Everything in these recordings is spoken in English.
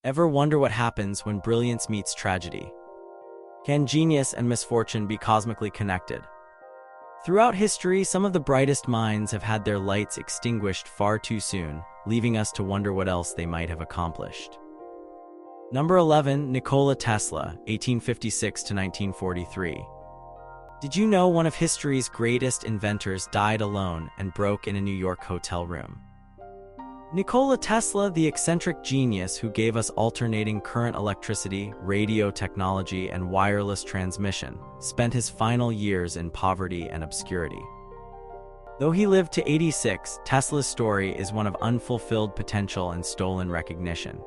Ever wonder what happens when brilliance meets tragedy? Can genius and misfortune be cosmically connected? Throughout history, some of the brightest minds have had their lights extinguished far too soon, leaving us to wonder what else they might have accomplished. Number 11. Nikola Tesla, 1856 to 1943. Did you know one of history's greatest inventors died alone and broke in a New York hotel room? Nikola Tesla, the eccentric genius who gave us alternating current electricity, radio technology, and wireless transmission, spent his final years in poverty and obscurity. Though he lived to 86, Tesla's story is one of unfulfilled potential and stolen recognition.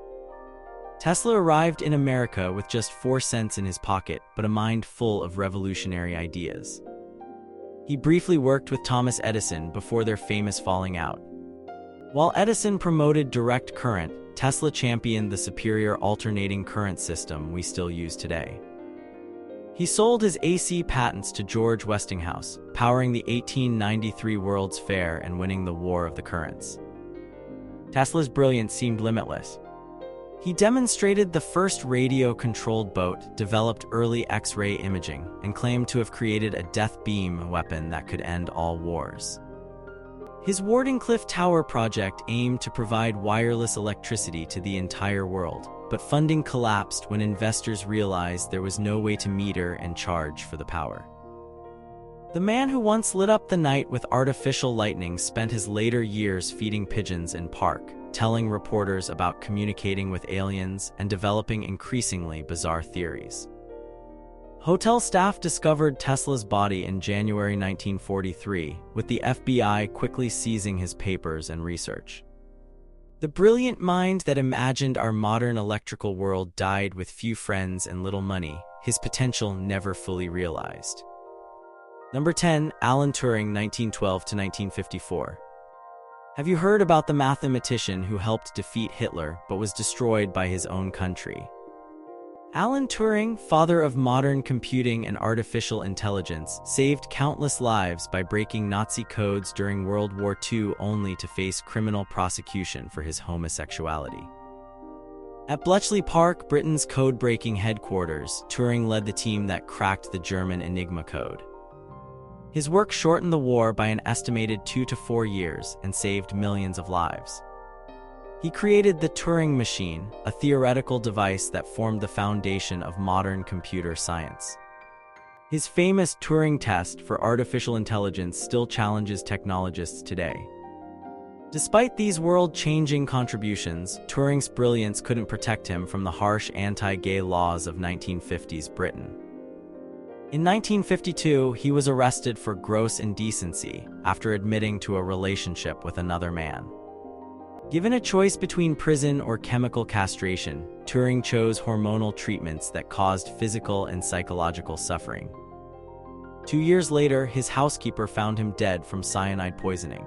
Tesla arrived in America with just 4 cents in his pocket, but a mind full of revolutionary ideas. He briefly worked with Thomas Edison before their famous falling out. While Edison promoted direct current, Tesla championed the superior alternating current system we still use today. He sold his AC patents to George Westinghouse, powering the 1893 World's Fair and winning the War of the Currents. Tesla's brilliance seemed limitless. He demonstrated the first radio-controlled boat, developed early X-ray imaging, and claimed to have created a death beam weapon that could end all wars. His Wardenclyffe Tower project aimed to provide wireless electricity to the entire world, but funding collapsed when investors realized there was no way to meter and charge for the power. The man who once lit up the night with artificial lightning spent his later years feeding pigeons in park, telling reporters about communicating with aliens and developing increasingly bizarre theories. Hotel staff discovered Tesla's body in January 1943, with the FBI quickly seizing his papers and research. The brilliant mind that imagined our modern electrical world died with few friends and little money, his potential never fully realized. Number 10. Alan Turing, 1912 to 1954. Have you heard about the mathematician who helped defeat Hitler but was destroyed by his own country? Alan Turing, father of modern computing and artificial intelligence, saved countless lives by breaking Nazi codes during World War II only to face criminal prosecution for his homosexuality. At Bletchley Park, Britain's code-breaking headquarters, Turing led the team that cracked the German Enigma code. His work shortened the war by an estimated 2 to 4 years and saved millions of lives. He created the Turing machine, a theoretical device that formed the foundation of modern computer science. His famous Turing test for artificial intelligence still challenges technologists today. Despite these world-changing contributions, Turing's brilliance couldn't protect him from the harsh anti-gay laws of 1950s Britain. In 1952, he was arrested for gross indecency after admitting to a relationship with another man. Given a choice between prison or chemical castration, Turing chose hormonal treatments that caused physical and psychological suffering. 2 years later, his housekeeper found him dead from cyanide poisoning.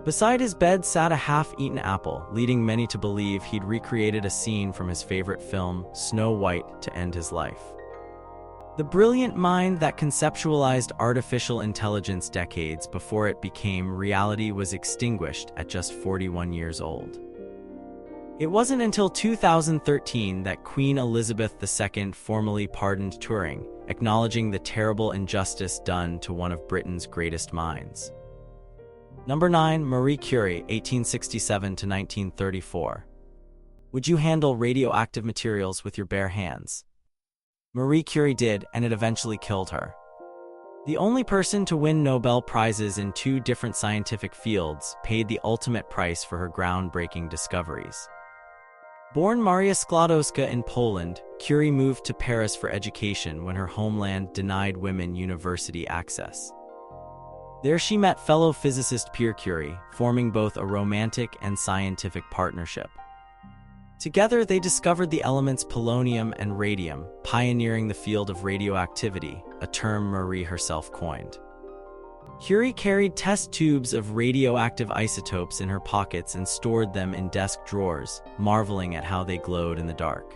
Beside his bed sat a half-eaten apple, leading many to believe he'd recreated a scene from his favorite film, Snow White, to end his life. The brilliant mind that conceptualized artificial intelligence decades before it became reality was extinguished at just 41 years old. It wasn't until 2013 that Queen Elizabeth II formally pardoned Turing, acknowledging the terrible injustice done to one of Britain's greatest minds. Number 9. Marie Curie, 1867 to 1934. Would you handle radioactive materials with your bare hands? Marie Curie did, and it eventually killed her. The only person to win Nobel Prizes in 2 different scientific fields, paid the ultimate price for her groundbreaking discoveries. Born Maria Skłodowska in Poland, Curie moved to Paris for education when her homeland denied women university access. There she met fellow physicist Pierre Curie, forming both a romantic and scientific partnership. Together, they discovered the elements polonium and radium, pioneering the field of radioactivity, a term Marie herself coined. Curie carried test tubes of radioactive isotopes in her pockets and stored them in desk drawers, marveling at how they glowed in the dark.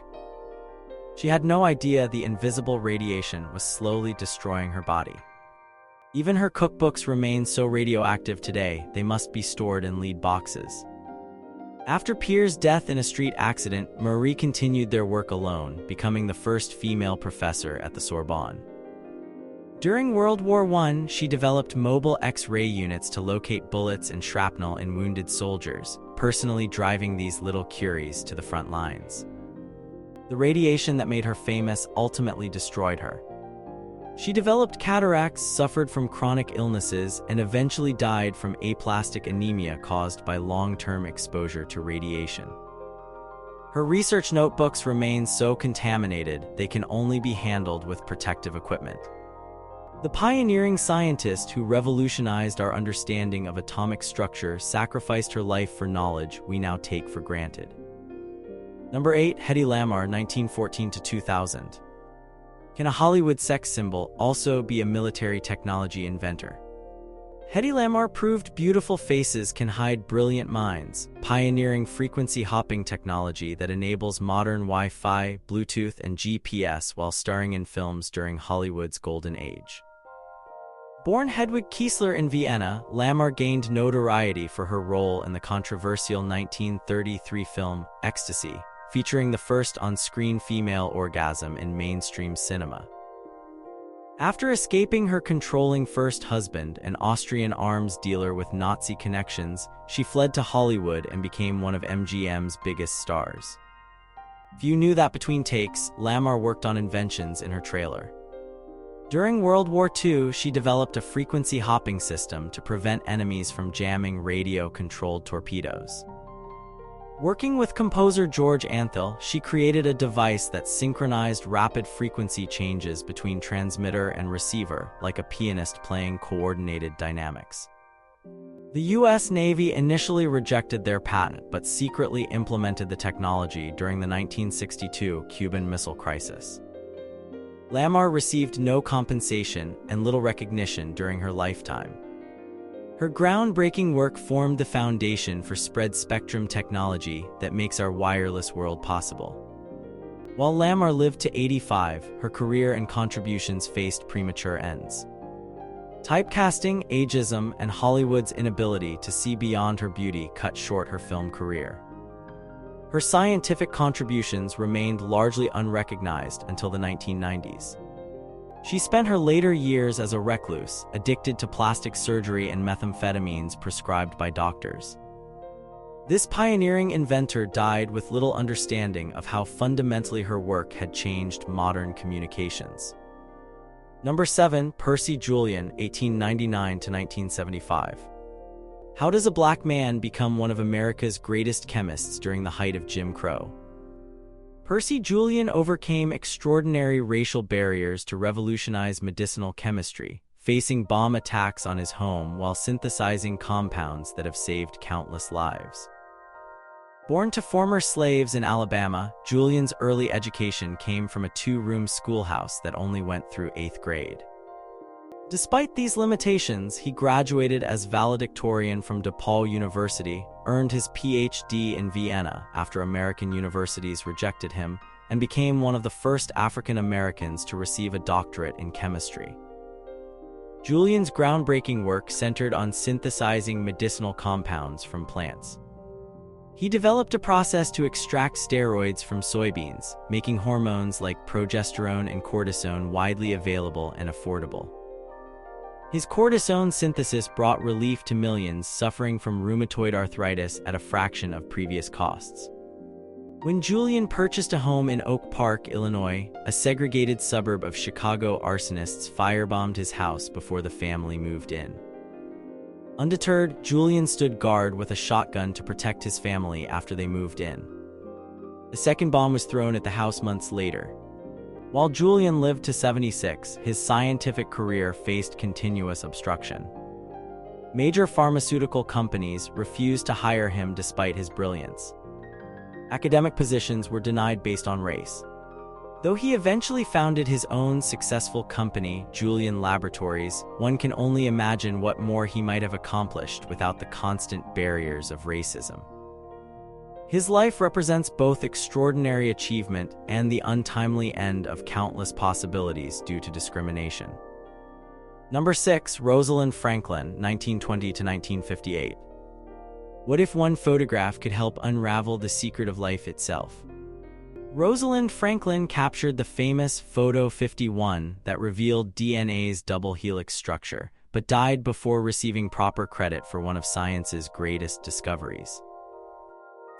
She had no idea the invisible radiation was slowly destroying her body. Even her cookbooks remain so radioactive today, they must be stored in lead boxes. After Pierre's death in a street accident, Marie continued their work alone, becoming the first female professor at the Sorbonne. During World War I, she developed mobile X-ray units to locate bullets and shrapnel in wounded soldiers, personally driving these little Curies to the front lines. The radiation that made her famous ultimately destroyed her. She developed cataracts, suffered from chronic illnesses, and eventually died from aplastic anemia caused by long-term exposure to radiation. Her research notebooks remain so contaminated they can only be handled with protective equipment. The pioneering scientist who revolutionized our understanding of atomic structure sacrificed her life for knowledge we now take for granted. Number 8. Hedy Lamarr, 1914 to 2000. Can a Hollywood sex symbol also be a military technology inventor? Hedy Lamarr proved beautiful faces can hide brilliant minds, pioneering frequency hopping technology that enables modern Wi-Fi, Bluetooth, and GPS while starring in films during Hollywood's golden age. Born Hedwig Kiesler in Vienna, Lamarr gained notoriety for her role in the controversial 1933 film Ecstasy, featuring the first on-screen female orgasm in mainstream cinema. After escaping her controlling first husband, an Austrian arms dealer with Nazi connections, she fled to Hollywood and became one of MGM's biggest stars. Few knew that between takes, Lamarr worked on inventions in her trailer. During World War II, she developed a frequency hopping system to prevent enemies from jamming radio-controlled torpedoes. Working with composer George Antheil, she created a device that synchronized rapid frequency changes between transmitter and receiver, like a pianist playing coordinated dynamics. The U.S. Navy initially rejected their patent but secretly implemented the technology during the 1962 Cuban Missile Crisis. Lamarr received no compensation and little recognition during her lifetime. Her groundbreaking work formed the foundation for spread-spectrum technology that makes our wireless world possible. While Lamarr lived to 85, her career and contributions faced premature ends. Typecasting, ageism, and Hollywood's inability to see beyond her beauty cut short her film career. Her scientific contributions remained largely unrecognized until the 1990s. She spent her later years as a recluse, addicted to plastic surgery and methamphetamines prescribed by doctors. This pioneering inventor died with little understanding of how fundamentally her work had changed modern communications. Number 7. Percy Julian, 1899 to 1975. How does a black man become one of America's greatest chemists during the height of Jim Crow? Percy Julian overcame extraordinary racial barriers to revolutionize medicinal chemistry, facing bomb attacks on his home while synthesizing compounds that have saved countless lives. Born to former slaves in Alabama, Julian's early education came from a two-room schoolhouse that only went through 8th grade. Despite these limitations, he graduated as valedictorian from DePaul University, earned his Ph.D. in Vienna after American universities rejected him, and became one of the first African Americans to receive a doctorate in chemistry. Julian's groundbreaking work centered on synthesizing medicinal compounds from plants. He developed a process to extract steroids from soybeans, making hormones like progesterone and cortisone widely available and affordable. His cortisone synthesis brought relief to millions suffering from rheumatoid arthritis at a fraction of previous costs. When Julian purchased a home in Oak Park, Illinois, a segregated suburb of Chicago, arsonists firebombed his house before the family moved in. Undeterred, Julian stood guard with a shotgun to protect his family after they moved in. The second bomb was thrown at the house months later. While Julian lived to 76, his scientific career faced continuous obstruction. Major pharmaceutical companies refused to hire him despite his brilliance. Academic positions were denied based on race. Though he eventually founded his own successful company, Julian Laboratories, one can only imagine what more he might have accomplished without the constant barriers of racism. His life represents both extraordinary achievement and the untimely end of countless possibilities due to discrimination. Number 6. Rosalind Franklin, 1920 to 1958. What if one photograph could help unravel the secret of life itself? Rosalind Franklin captured the famous Photo 51 that revealed DNA's double helix structure, but died before receiving proper credit for one of science's greatest discoveries.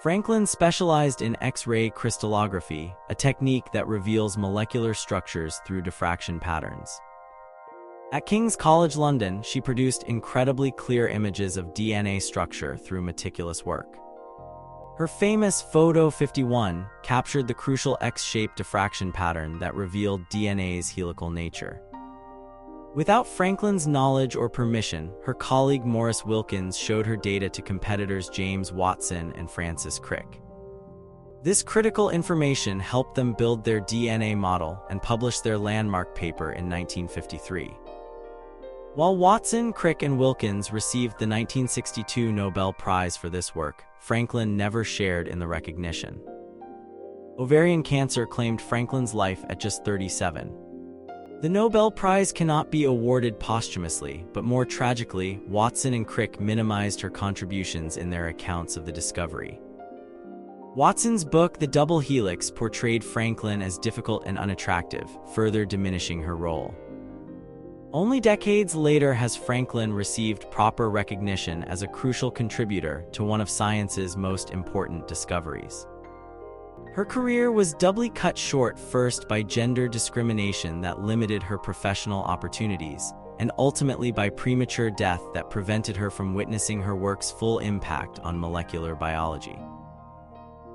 Franklin specialized in X-ray crystallography, a technique that reveals molecular structures through diffraction patterns. At King's College London, she produced incredibly clear images of DNA structure through meticulous work. Her famous Photo 51 captured the crucial X-shaped diffraction pattern that revealed DNA's helical nature. Without Franklin's knowledge or permission, her colleague Maurice Wilkins showed her data to competitors James Watson and Francis Crick. This critical information helped them build their DNA model and publish their landmark paper in 1953. While Watson, Crick, and Wilkins received the 1962 Nobel Prize for this work, Franklin never shared in the recognition. Ovarian cancer claimed Franklin's life at just 37. The Nobel Prize cannot be awarded posthumously, but more tragically, Watson and Crick minimized her contributions in their accounts of the discovery. Watson's book, The Double Helix, portrayed Franklin as difficult and unattractive, further diminishing her role. Only decades later has Franklin received proper recognition as a crucial contributor to one of science's most important discoveries. Her career was doubly cut short, first by gender discrimination that limited her professional opportunities, and ultimately by premature death that prevented her from witnessing her work's full impact on molecular biology.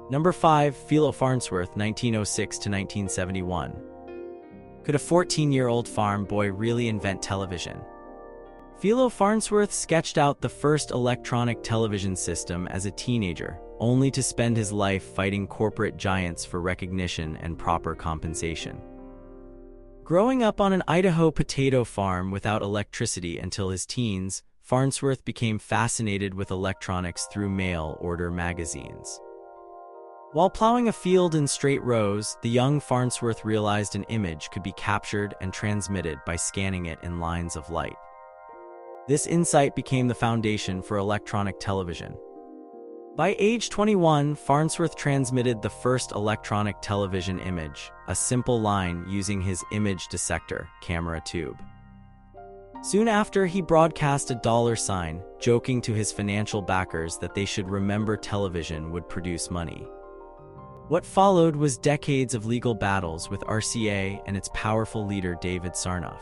Number 5. Philo Farnsworth, 1906 to 1971. Could a 14-year-old farm boy really invent television? Philo Farnsworth sketched out the first electronic television system as a teenager, only to spend his life fighting corporate giants for recognition and proper compensation. Growing up on an Idaho potato farm without electricity until his teens, Farnsworth became fascinated with electronics through mail-order magazines. While plowing a field in straight rows, the young Farnsworth realized an image could be captured and transmitted by scanning it in lines of light. This insight became the foundation for electronic television. By age 21, Farnsworth transmitted the first electronic television image, a simple line using his image dissector camera tube. Soon after, he broadcast a dollar sign, joking to his financial backers that they should remember television would produce money. What followed was decades of legal battles with RCA and its powerful leader David Sarnoff.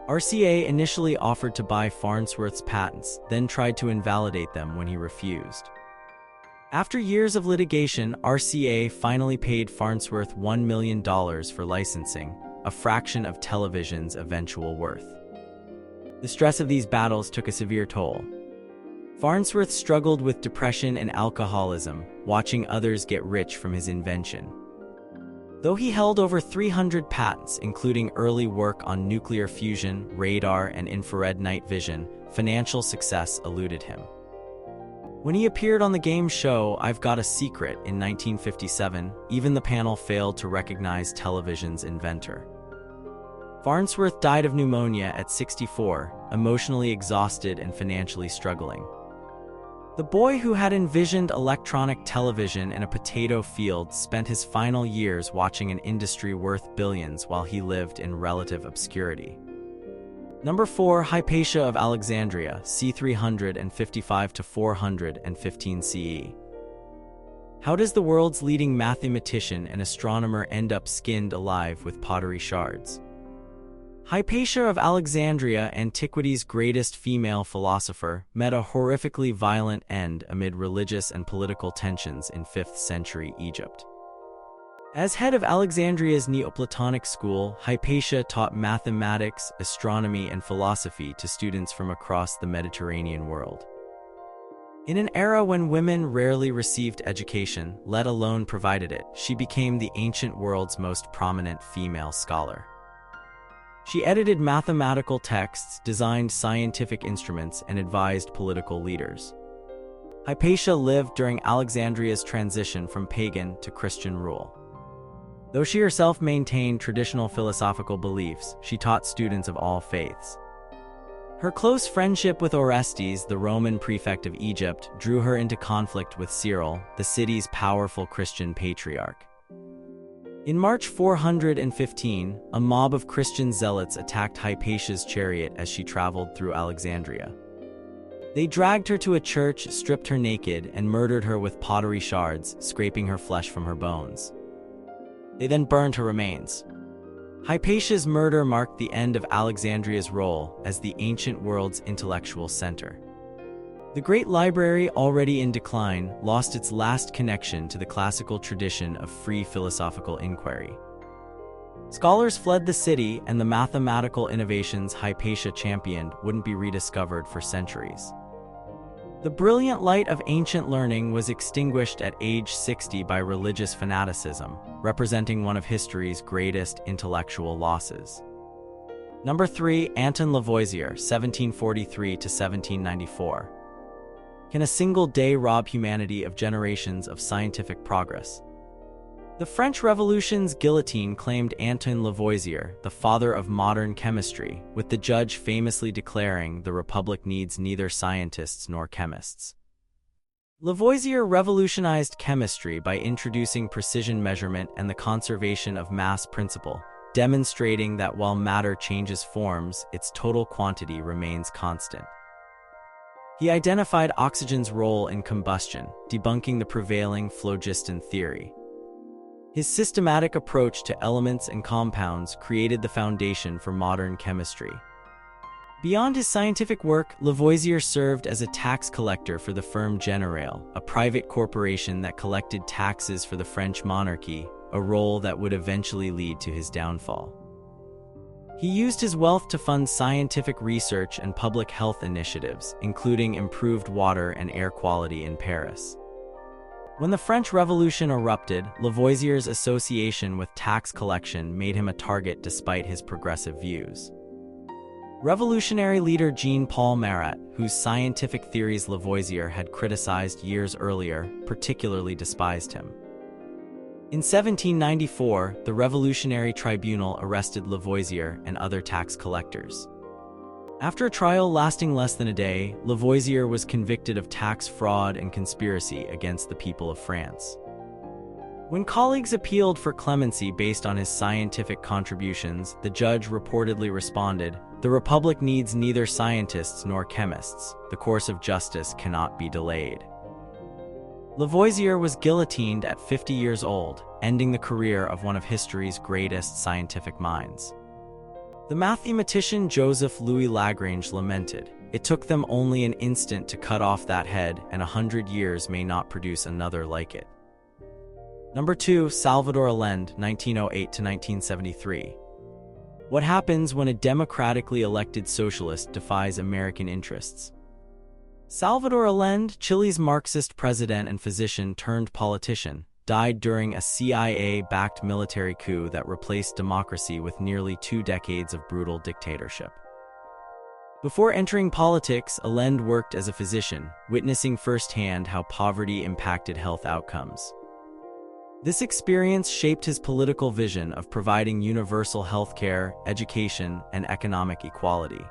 RCA initially offered to buy Farnsworth's patents, then tried to invalidate them when he refused. After years of litigation, RCA finally paid Farnsworth $1 million for licensing, a fraction of television's eventual worth. The stress of these battles took a severe toll. Farnsworth struggled with depression and alcoholism, watching others get rich from his invention. Though he held over 300 patents, including early work on nuclear fusion, radar, and infrared night vision, financial success eluded him. When he appeared on the game show I've Got a Secret in 1957, even the panel failed to recognize television's inventor. Farnsworth died of pneumonia at 64, emotionally exhausted and financially struggling. The boy who had envisioned electronic television in a potato field spent his final years watching an industry worth billions while he lived in relative obscurity. Number 4. Hypatia of Alexandria, c. 355 to 415 CE. How does the world's leading mathematician and astronomer end up skinned alive with pottery shards? Hypatia of Alexandria, antiquity's greatest female philosopher, met a horrifically violent end amid religious and political tensions in 5th century Egypt. As head of Alexandria's Neoplatonic school, Hypatia taught mathematics, astronomy, and philosophy to students from across the Mediterranean world. In an era when women rarely received education, let alone provided it, she became the ancient world's most prominent female scholar. She edited mathematical texts, designed scientific instruments, and advised political leaders. Hypatia lived during Alexandria's transition from pagan to Christian rule. Though she herself maintained traditional philosophical beliefs, she taught students of all faiths. Her close friendship with Orestes, the Roman prefect of Egypt, drew her into conflict with Cyril, the city's powerful Christian patriarch. In March 415, a mob of Christian zealots attacked Hypatia's chariot as she traveled through Alexandria. They dragged her to a church, stripped her naked, and murdered her with pottery shards, scraping her flesh from her bones. They then burned her remains. Hypatia's murder marked the end of Alexandria's role as the ancient world's intellectual center. The great library, already in decline, lost its last connection to the classical tradition of free philosophical inquiry. Scholars fled the city, and the mathematical innovations Hypatia championed wouldn't be rediscovered for centuries. The brilliant light of ancient learning was extinguished at age 60 by religious fanaticism, representing one of history's greatest intellectual losses. Number 3. Anton Lavoisier, 1743 to 1794. Can a single day rob humanity of generations of scientific progress? The French Revolution's guillotine claimed Anton Lavoisier, the father of modern chemistry, with the judge famously declaring the Republic needs neither scientists nor chemists. Lavoisier revolutionized chemistry by introducing precision measurement and the conservation of mass principle, demonstrating that while matter changes forms, its total quantity remains constant. He identified oxygen's role in combustion, debunking the prevailing phlogiston theory. His systematic approach to elements and compounds created the foundation for modern chemistry. Beyond his scientific work, Lavoisier served as a tax collector for the firm Generale, a private corporation that collected taxes for the French monarchy, a role that would eventually lead to his downfall. He used his wealth to fund scientific research and public health initiatives, including improved water and air quality in Paris. When the French Revolution erupted, Lavoisier's association with tax collection made him a target despite his progressive views. Revolutionary leader Jean-Paul Marat, whose scientific theories Lavoisier had criticized years earlier, particularly despised him. In 1794, the Revolutionary Tribunal arrested Lavoisier and other tax collectors. After a trial lasting less than a day, Lavoisier was convicted of tax fraud and conspiracy against the people of France. When colleagues appealed for clemency based on his scientific contributions, the judge reportedly responded, "The Republic needs neither scientists nor chemists. The course of justice cannot be delayed." Lavoisier was guillotined at 50 years old, ending the career of one of history's greatest scientific minds. The mathematician Joseph Louis Lagrange lamented, "It took them only an instant to cut off that head, and 100 years may not produce another like it." Number 2. Salvador Allende, 1908 to 1973. What happens when a democratically elected socialist defies American interests? Salvador Allende, Chile's Marxist president and physician turned politician, died during a CIA-backed military coup that replaced democracy with nearly 2 decades of brutal dictatorship. Before entering politics, Allende worked as a physician, witnessing firsthand how poverty impacted health outcomes. This experience shaped his political vision of providing universal healthcare, education, and economic equality.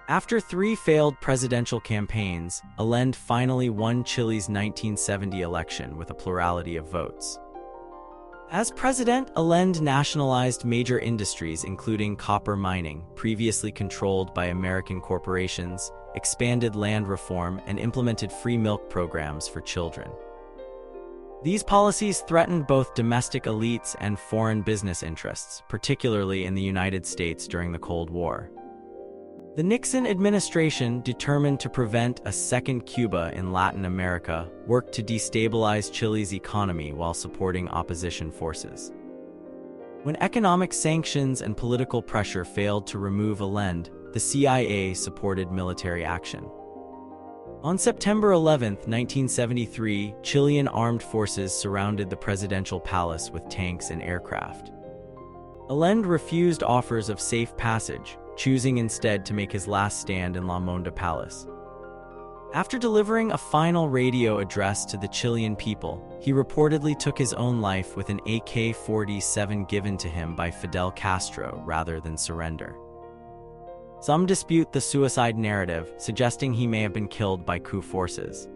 After 3 failed presidential campaigns, Allende finally won Chile's 1970 election with a plurality of votes. As president, Allende nationalized major industries including copper mining, previously controlled by American corporations, expanded land reform, and implemented free milk programs for children. These policies threatened both domestic elites and foreign business interests, particularly in the United States during the Cold War. The Nixon administration, determined to prevent a second Cuba in Latin America, worked to destabilize Chile's economy while supporting opposition forces. When economic sanctions and political pressure failed to remove Allende, the CIA supported military action. On September 11, 1973, Chilean armed forces surrounded the presidential palace with tanks and aircraft. Allende refused offers of safe passage, choosing instead to make his last stand in La Monda Palace. After delivering a final radio address to the Chilean people, he reportedly took his own life with an AK-47 given to him by Fidel Castro rather than surrender. Some dispute the suicide narrative, suggesting he may have been killed by coup forces.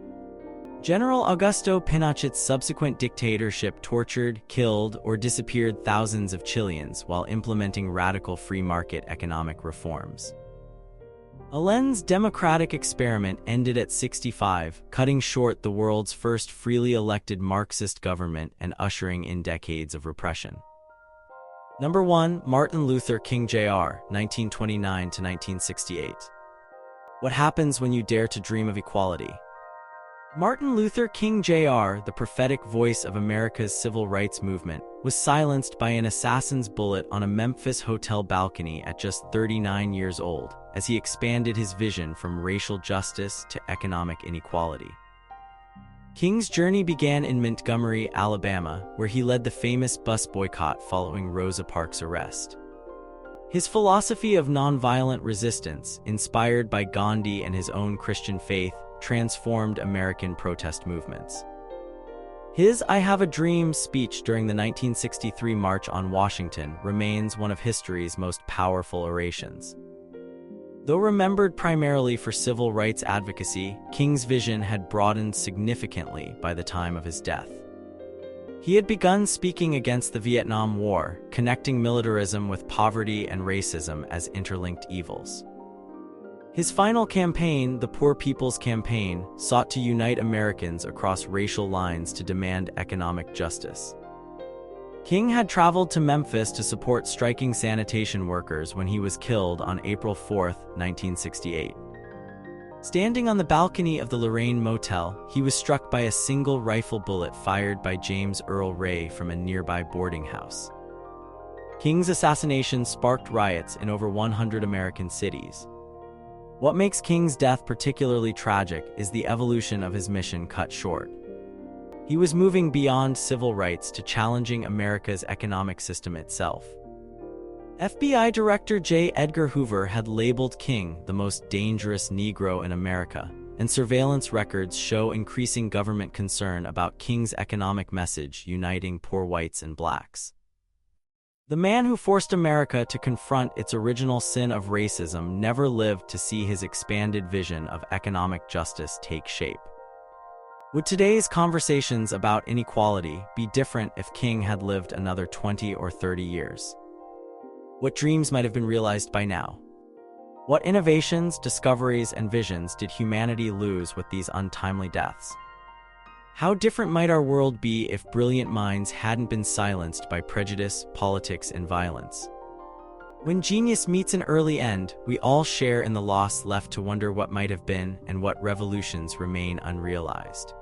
General Augusto Pinochet's subsequent dictatorship tortured, killed, or disappeared thousands of Chileans while implementing radical free market economic reforms. Allende's democratic experiment ended at 65, cutting short the world's first freely elected Marxist government and ushering in decades of repression. Number 1. Martin Luther King Jr., 1929 to 1968. What happens when you dare to dream of equality? Martin Luther King Jr., the prophetic voice of America's civil rights movement, was silenced by an assassin's bullet on a Memphis hotel balcony at just 39 years old, as he expanded his vision from racial justice to economic inequality. King's journey began in Montgomery, Alabama, where he led the famous bus boycott following Rosa Parks' arrest. His philosophy of nonviolent resistance, inspired by Gandhi and his own Christian faith, transformed American protest movements. His "I Have a Dream" speech during the 1963 March on Washington remains one of history's most powerful orations. Though remembered primarily for civil rights advocacy, King's vision had broadened significantly by the time of his death. He had begun speaking against the Vietnam War, connecting militarism with poverty and racism as interlinked evils. His final campaign, the Poor People's Campaign, sought to unite Americans across racial lines to demand economic justice. King had traveled to Memphis to support striking sanitation workers when he was killed on April 4, 1968. Standing on the balcony of the Lorraine Motel, he was struck by a single rifle bullet fired by James Earl Ray from a nearby boarding house. King's assassination sparked riots in over 100 American cities. What makes King's death particularly tragic is the evolution of his mission cut short. He was moving beyond civil rights to challenging America's economic system itself. FBI Director J. Edgar Hoover had labeled King the most dangerous Negro in America, and surveillance records show increasing government concern about King's economic message uniting poor whites and blacks. The man who forced America to confront its original sin of racism never lived to see his expanded vision of economic justice take shape. Would today's conversations about inequality be different if King had lived another 20 or 30 years? What dreams might have been realized by now? What innovations, discoveries, and visions did humanity lose with these untimely deaths? How different might our world be if brilliant minds hadn't been silenced by prejudice, politics, and violence? When genius meets an early end, we all share in the loss, left to wonder what might have been and what revolutions remain unrealized.